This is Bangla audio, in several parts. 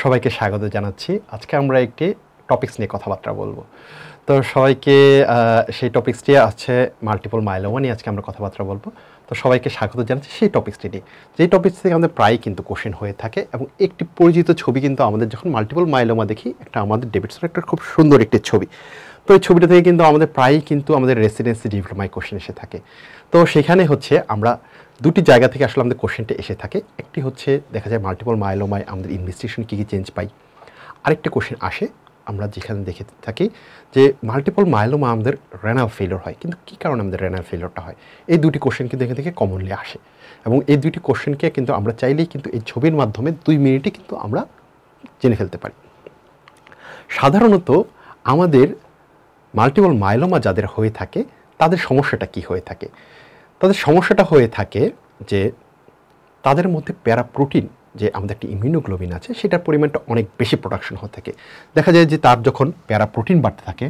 সবাইকে স্বাগত জানাচ্ছি। আজকে আমরা একটি টপিকস নিয়ে কথাবার্তা বলবো। তো সবাইকে সেই টপিকসটি আছে মাল্টিপল মাইলোমা নিয়ে আজকে আমরা কথাবার্তা বলবো। তো সবাইকে স্বাগত জানাচ্ছি সেই টপিকসটি নিয়ে, যেই টপিকস থেকে আমাদের প্রায় কিন্তু কোশ্চেন হয়ে থাকে এবং একটি পরিচিত ছবি কিন্তু আমাদের যখন মাল্টিপল মাইলোমা দেখি একটা আমাদের ডেভিডসন একটা খুব সুন্দর একটি ছবি। তো এই ছবিটা থেকে কিন্তু আমাদের প্রায়ই কিন্তু আমাদের রেসিডেন্সি ডিপ্লোমায় কোশ্চেন এসে থাকে। তো সেখানে হচ্ছে আমরা দুটি জায়গা থেকে আসলে আমাদের কোশ্চেনটা এসে থাকে। একটি হচ্ছে দেখা যায় মাল্টিপল মাইলোমায় আমাদের ইনভেস্টিগেশন কী কী চেঞ্জ পাই, আরেকটা কোশ্চেন আসে আমরা যেখানে দেখে থাকি যে মাল্টিপল মাইলোমা আমাদের রেনাল ফেলিওর হয়, কিন্তু কী কারণে আমাদের রেনাল ফেলিওরটা হয়। এই দুটি কোশ্চেন কিন্তু এখান থেকে কমনলি আসে এবং এই দুটি কোশ্চেনকে কিন্তু আমরা চাইলেই কিন্তু এই ছবির মাধ্যমে 2 মিনিটে কিন্তু আমরা জেনে ফেলতে পারি। সাধারণত আমাদের মাল্টিপল মাইলোমা যাদের হয়ে থাকে তাদের সমস্যাটা কি হয়ে থাকে, তাদের সমস্যাটা হয়ে থাকে যে তাদের মধ্যে প্যারাপ্রোটিন যে আমাদের একটি ইমিউনোগ্লোবিন আছে সেটার পরিমাণটা অনেক বেশি প্রোডাকশন হতে থাকে। দেখা যায় যে তার যখন প্যারাপ্রোটিন বাড়তে থাকে,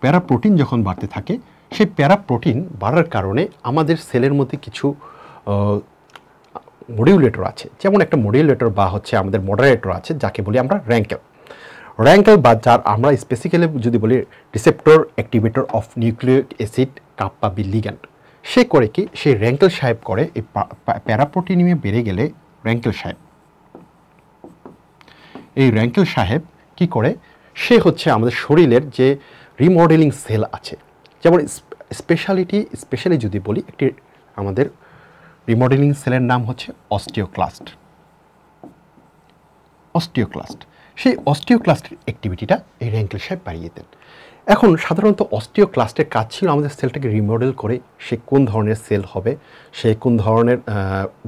প্যারাপ্রোটিন যখন বাড়তে থাকে সেই প্যারাপ্রোটিন বাড়ার কারণে আমাদের সেলের মধ্যে কিছু মডিউলেটর আছে, যেমন একটা মডিউলেটর বা হচ্ছে আমাদের মডারেটর আছে যাকে বলি আমরা র্যাঙ্কেল বা যার আমরা স্পেসিক্যালি যদি বলি receptor activator of nucleic acid kappa B ligand. সে করে কি, সেই র্যাঙ্কেল সাহেব করে এই প্যারাপ্রোটিনিমে বেড়ে গেলে এই র্যাঙ্কেল সাহেব কি করে, সে হচ্ছে আমাদের শরীরের যে রিমডেলিং সেল আছে, যেমন স্পেশালি যদি বলি একটি আমাদের রিমডেলিং সেলের নাম হচ্ছে অস্টিওক্লাস্ট। সেই অস্টিওক্লাস্টের অ্যাক্টিভিটিটা এই র্যাঙ্কেল সাহেব বাড়িয়ে দেন। এখন সাধারণত অস্টিওক্লাস্টের কাজ ছিল আমাদের সেলটাকে রিমডেল করে সে কোন ধরনের সেল হবে, সে কোন ধরনের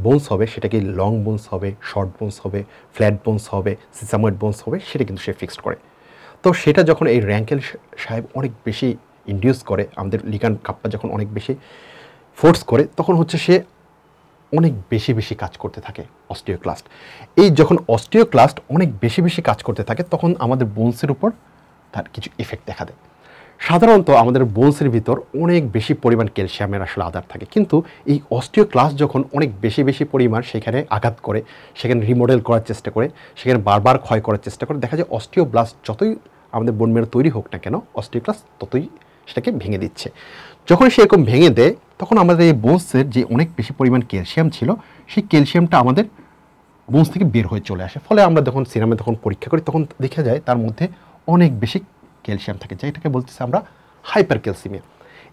বোনস হবে, সেটা কি লং বোনস হবে, শর্ট বোনস হবে, ফ্ল্যাট বোনস হবে, সিসাময়েড বোনস হবে, সেটা কিন্তু সে ফিক্সড করে। তো সেটা যখন এই র্যাঙ্কেল সাহেব অনেক বেশি ইনডিউস করে, আমাদের লিগ্যান্ড কাপ্পা যখন অনেক বেশি ফোর্স করে, তখন হচ্ছে সে অনেক বেশি কাজ করতে থাকে অস্টিওক্লাস্ট। এই যখন অস্টিওক্লাস্ট অনেক বেশি কাজ করতে থাকে তখন আমাদের বোনসের উপর তার কিছু ইফেক্ট দেখা দেয়। সাধারণত আমাদের বোনসের ভিতর অনেক বেশি পরিমাণ ক্যালসিয়ামের আসলে আধার থাকে, কিন্তু এই অস্টিওক্লাস্ট যখন অনেক বেশি পরিমাণ সেখানে আঘাত করে, সেখানে রিমডেল করার চেষ্টা করে, সেখানে বারবার ক্ষয় করার চেষ্টা করে, দেখা যায় অস্টিওব্লাস্ট যতই আমাদের বোন মেরু তৈরি হোক না কেন অস্টিওক্লাস্ট ততই সেটাকে ভেঙে দিচ্ছে। যখন সেরকম ভেঙে দেয় তখন আমাদের এই বোনসের যে অনেক বেশি পরিমাণ ক্যালসিয়াম ছিল সেই ক্যালসিয়ামটা আমাদের বোনস থেকে বের হয়ে চলে আসে। ফলে আমরা যখন সিরামে তখন পরীক্ষা করি তখন দেখা যায় তার মধ্যে অনেক বেশি ক্যালসিয়াম থাকে, যেটাকে বলতেছি আমরা হাইপার ক্যালসিমিয়া।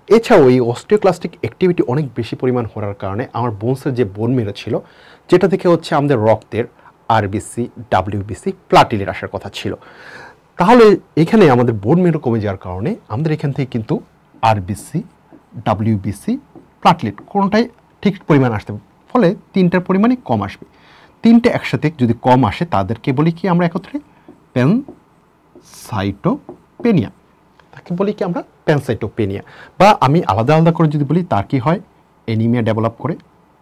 এছাড়াও এই অস্টিওক্লাস্টিক অ্যাক্টিভিটি অনেক বেশি পরিমাণ হওয়ার কারণে আমার বোনসের যে বোন মেরু ছিল যেটা থেকে হচ্ছে আমাদের রক্তের আরবিসি, ডাব্লিউবিসি, প্লাটিলেট আসার কথা ছিল, তাহলে এখানে আমাদের বোন মেরু কমে যাওয়ার কারণে আমাদের এখান থেকে কিন্তু আরবিসি, ডাব্লিউবিসি, প্লাটলেট কোনোটাই ঠিক পরিমাণ আসতে, ফলে তিনটার পরিমাণই কম আসবে। তিনটে একসাথে যদি কম আসে তাদেরকে বলি কি আমরা একত্রে প্যানসাইটোপেনিয়া, তাকে বলি কি আমরা প্যানসাইটোপেনিয়া। বা আমি আলাদা করে যদি বলি তার কি হয়, অ্যানিমিয়া ডেভেলপ করে,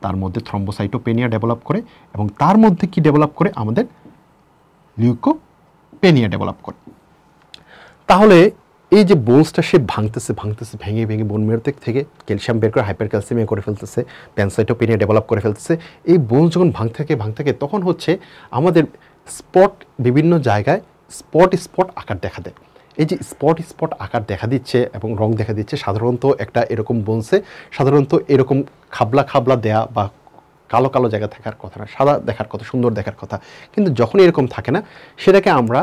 তার মধ্যে থ্রম্বোসাইটোপেনিয়া ডেভেলপ করে এবং তার মধ্যে কি ডেভেলপ করে আমাদের লিউকোপেনিয়া ডেভেলপ করে। তাহলে এই যে বোনসটা সে ভাঙতেছে ভেঙে বোন মেরু থেকে ক্যালসিয়াম বের করে হাইপার ক্যালসিয়ামিয়া করে ফেলতেছে, প্যানসাইটোপেনিয়া ডেভেলপ করে ফেলতেছে। এই বোনস যখন ভাঙতে থাকে তখন হচ্ছে আমাদের স্পট বিভিন্ন জায়গায় স্পট আকার দেখা দেয়। এই যে স্পট আকার দেখা দিচ্ছে এবং রং দেখা দিচ্ছে, সাধারণত একটা এরকম বোনসে সাধারণত এরকম খাবলা দেয়া বা কালো জায়গা থাকার কথা না, সাদা দেখার কথা, সুন্দর দেখার কথা, কিন্তু যখন এরকম থাকে না সেটাকে আমরা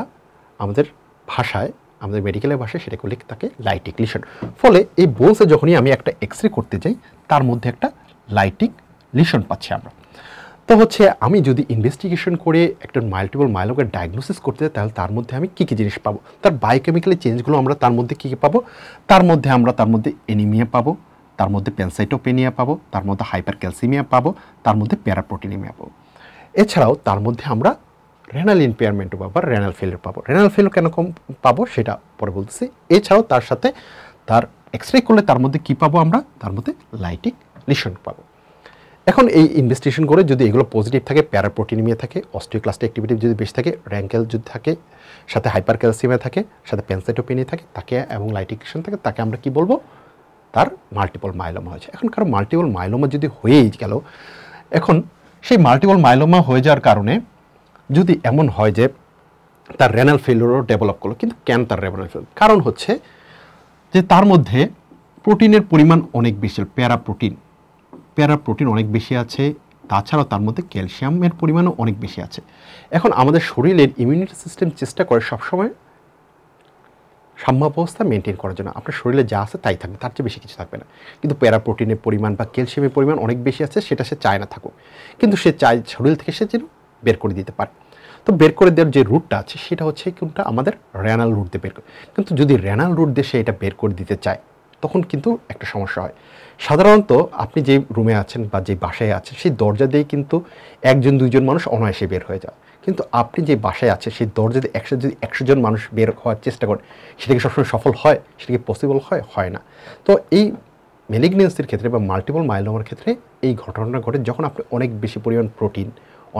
আমাদের ভাষায়, আমাদের মেডিকেলের ভাষায় সেটাকে লিখে থাকে লাইটিক লিশন। ফলে এই বোনসে যখনই আমি একটা এক্স রে করতে যাই তার মধ্যে একটা লাইটিক লিশন পাচ্ছি আমরা। তো হচ্ছে আমি যদি ইনভেস্টিগেশন করে একটা মাল্টিপল মাইলোমাকে ডায়াগনোসিস করতে যাই তাহলে তার মধ্যে আমি কী জিনিস পাবো, তার বায়োকেমিক্যালি চেঞ্জগুলো আমরা তার মধ্যে কী পাবো, তার মধ্যে অ্যানিমিয়া পাবো, তার মধ্যে প্যানসাইটোপেনিয়া পাবো, তার মধ্যে হাইপার ক্যালসিমিয়া পাবো, তার মধ্যে প্যারাপ্রোটিনিমিয়া পাবো। এছাড়াও তার মধ্যে আমরা রেনাল ইম্পেয়ারমেন্টও পাবো, রেনাল ফেলিওর পাবো। রেনাল ফেলিওর কেন কম পাবো সেটা পরে বলতেছি। এছাড়াও তার সাথে তার এক্স রে করলে তার মধ্যে কী পাবো আমরা, তার মধ্যে লাইটিক লিশন পাবো। এখন এই ইনভেস্টিগেশন করে যদি এগুলো পজিটিভ থাকে, প্যারাপ্রোটিনিমিয়া থাকে, অস্টিওক্লাস্টিক অ্যাক্টিভিটি যদি বেশি থাকে, র্যাঙ্কেল যদি থাকে, সাথে হাইপার ক্যালসিমিয়া থাকে, সাথে প্যানসাইটোপেনিয়া থাকে তাকে এবং লাইটিক লিশন থাকে, তাকে আমরা কি বলবো, তার মাল্টিপল মাইলোমা হয়েছে। এখন কারো মাল্টিপল মাইলোমা যদি হয়েই গেল, এখন সেই মাল্টিপল মাইলোমা হয়ে যাওয়ার কারণে যদি এমন হয় যে তার রেনাল ফেলিওরও ডেভেলপ করলো, কিন্তু কেন তার রেনাল ফেলিওর? কারণ হচ্ছে যে তার মধ্যে প্রোটিনের পরিমাণ অনেক বেশি, প্যারাপ্রোটিন অনেক বেশি আছে, তাছাড়াও তার মধ্যে ক্যালসিয়ামের পরিমাণও অনেক বেশি আছে। এখন আমাদের শরীরের ইমিউনিটি সিস্টেম চেষ্টা করে সবসময় সাম্যাবস্থা মেনটেন করার জন্য, আপনার শরীরে যা আছে তাই থাকবে, তার চেয়ে বেশি কিছু থাকবে না। কিন্তু প্যারাপ্রোটিনের পরিমাণ বা ক্যালসিয়ামের পরিমাণ অনেক বেশি আছে, সেটা সে চায় না থাকুক, কিন্তু সে চায় শরীর থেকে সে যেন বের করে দিতে পারে। তো বের করে দেওয়ার যে রুটটা আছে সেটা হচ্ছে কোনটা, আমাদের রেনাল রুট দিয়ে বের করে। কিন্তু যদি রেনাল রুট দিয়ে সে এটা বের করে দিতে চায় তখন কিন্তু একটা সমস্যা হয়। সাধারণত আপনি যে রুমে আছেন বা যে বাসায় আছেন সেই দরজা দিয়ে কিন্তু একজন দুইজন মানুষ অনায়াসে বের হয়ে যায়, কিন্তু আপনি যে বাসায় আছে সেই দরজা দিয়ে যদি 100 জন মানুষ বের হওয়ার চেষ্টা করেন, সেটা কি সবসময় সফল হয়? সেটা কি পসিবল হয়? হয় না। তো এই ম্যালিগন্যান্সির ক্ষেত্রে বা মাল্টিপল মাইলোমার ক্ষেত্রে এই ঘটনাটা ঘটে যখন আপনি অনেক বেশি পরিমাণ প্রোটিন,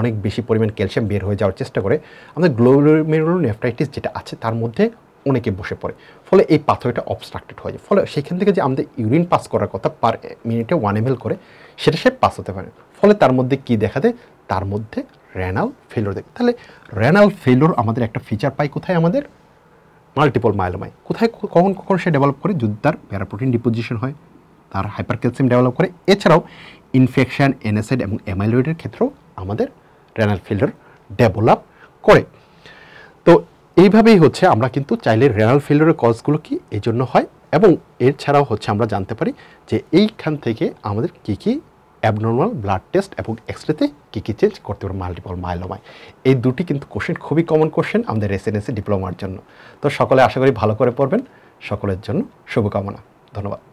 অনেক বেশি পরিমাণ ক্যালসিয়াম বের হয়ে যাওয়ার চেষ্টা করে, আমাদের গ্লোমেরুলোনেফ্রাইটিস যেটা আছে তার মধ্যে অনেকে বসে পড়ে, ফলে এই পাথওয়েটা অবস্ট্রাক্টেড হয়ে যায়। ফলে সেখান থেকে যে আমাদের ইউরিন পাস করার কথা পার মিনিটে 1 ml করে, সেটা সে পাস হতে পারে। ফলে তার মধ্যে কি দেখা দেয়? তার মধ্যে রেনাল ফেলিওর দেখে। তাহলে রেনাল ফেলিওর আমাদের একটা ফিচার পাই কোথায়? আমাদের মাল্টিপল মাইলোমায়। কোথায় কখন কখন সে ডেভেলপ করে? যদি তার প্যারাপ্রোটিন ডিপোজিশন হয়, তার হাইপার ক্যালসিয়াম ডেভেলপ করে, এছাড়াও ইনফেকশন, এনএসআইড এবং অ্যামাইলয়েডের ক্ষেত্রেও আমাদের রেনাল ফেলিওর ডেভেলপ করে। তো এইভাবেই হচ্ছে আমরা কিন্তু চাইলে রেনাল ফেলিওরের কজগুলো কি এই জন্য হয়, এবং এছাড়াও হচ্ছে আমরা জানতে পারি যে এইখান থেকে আমাদের কী কী অ্যাবনর্মাল ব্লাড টেস্ট এবং এক্সরেতে কী কী চেঞ্জ করতে পারে মাল্টিপল মাইলোমায়। এই দুটি কিন্তু কোশ্চেন খুবই কমন কোশ্চেন আমাদের রেসিডেন্সি ডিপ্লোমার জন্য। তো সকলে আশা করি ভালো করে পড়বেন। সকলের জন্য শুভকামনা। ধন্যবাদ।